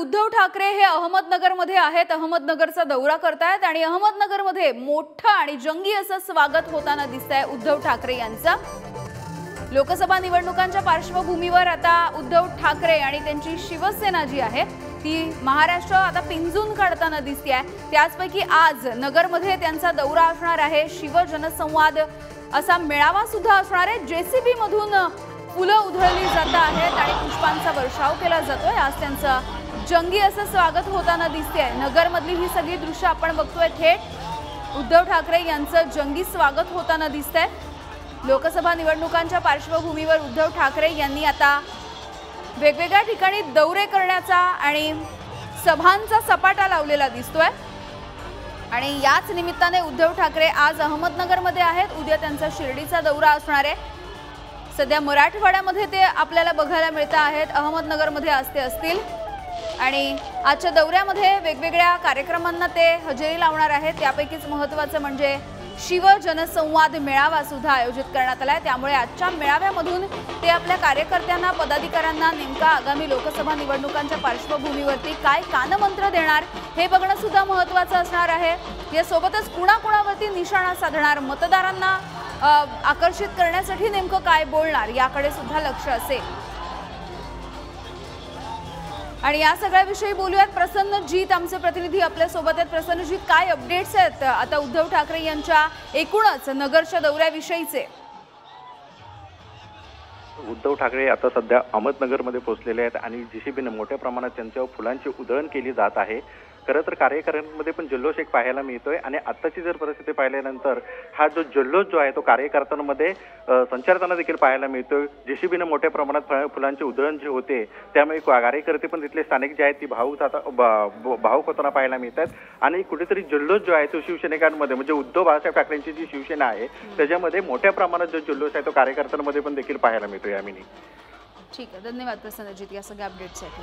उद्धव ठाकरे हे अहमदनगरमध्ये आहेत, अहमदनगरचा दौरा करतायत आणि अहमदनगरमध्ये मोठं आणि जंगी असं स्वागत होताना दिसतंय उद्धव ठाकरे यांचं। लोकसभा निवडणुकांच्या पार्श्वभूमीवर आता उद्धव ठाकरे आणि त्यांची शिवसेना जी आहे ती महाराष्ट्र आता पिंजून काढताना दिसते। त्याचपैकी आज नगरमध्ये त्यांचा दौरा असणार आहे, शिवजनसंवाद असा मेळावा सुद्धा असणार आहे। जेसीबी मधून फुलं उधळली जात आहेत आणि पुष्पांचा वर्षाव केला जातोय। आज त्यांचं जंगी असं स्वागत होताना दिसते। नगरमधली ही सगळी दृश्य आपण बघतोय, थेट उद्धव ठाकरे यांचं जंगी स्वागत होताना दिसतंय। लोकसभा निवडणुकांच्या पार्श्वभूमीवर उद्धव ठाकरे यांनी आता वेगवेगळ्या ठिकाणी दौरे करण्याचा आणि सभांचा सपाटा लावलेला दिसतोय आणि याच निमित्ताने उद्धव ठाकरे आज अहमदनगरमध्ये आहेत। उद्या त्यांचा शिर्डीचा दौरा असणार आहे। सध्या मराठवाड्यामध्ये ते आपल्याला बघायला मिळत आहेत, अहमदनगरमध्ये असतील आणि आजच्या दौऱ्यामध्ये वेगवेगळ्या कार्यक्रमांना ते हजेरी लावणार आहेत। त्यापैकीच महत्त्वाचं म्हणजे शिवजनसंवाद मेळावा सुद्धा आयोजित करण्यात आलाय। त्यामुळे आजच्या मेळाव्यामधून ते आपल्या कार्यकर्त्यांना, पदाधिकाऱ्यांना नेमका आगामी लोकसभा निवडणुकांच्या पार्श्वभूमीवरती काय कानमंत्र देणार हे बघणं सुद्धा महत्त्वाचं असणार आहे। यासोबतच कुणाकुणावरती निशाणा साधणार, मतदारांना आकर्षित करण्यासाठी नेमकं काय बोलणार याकडे सुद्धा लक्ष असेल। आणि या सगळ्याविषयी बोलूयात। प्रसन्नजीत आमचे प्रतिनिधी आपल्या सोबत आहेत। प्रसन्नजीत, काय अपडेट्स आहेत आता उद्धव ठाकरे यांच्या एकूणच नगरच्या दौऱ्याविषयीचे? उद्धव ठाकरे आता सध्या अहमदनगरमध्ये पोहोचलेले आहेत आणि जेसीबीने मोठ्या प्रमाणात त्यांच्यावर फुलांची उधळण केली जात आहे। खरं तर कार्यकर्त्यांमध्ये पण जल्लोष एक पाहायला मिळतोय आणि आत्ताची जर परिस्थिती पाहिल्यानंतर हा जो जल्लोष जो आहे तो कार्यकर्त्यांमध्ये संचारताना देखील पाहायला मिळतोय। जेसीबीने मोठ्या प्रमाणात फुलांची उधळण जे होते त्यामुळे कार्यकर्ते पण तिथले स्थानिक जे आहेत ती भावुक होताना पाहायला मिळतात आणि कुठेतरी जल्लोष जो आहे तो शिवसैनिकांमध्ये म्हणजे उद्धव बाळासाहेब ठाकरेंची जी शिवसेना आहे त्याच्यामध्ये मोठ्या प्रमाणात जो जल्लोष आहे तो कार्यकर्त्यांमध्ये पण देखील पाहायला मिळतोय। यामिनी, ठीक आहे, धन्यवाद प्रसन्नजीत या सगळ्या अपडेट्ससाठी।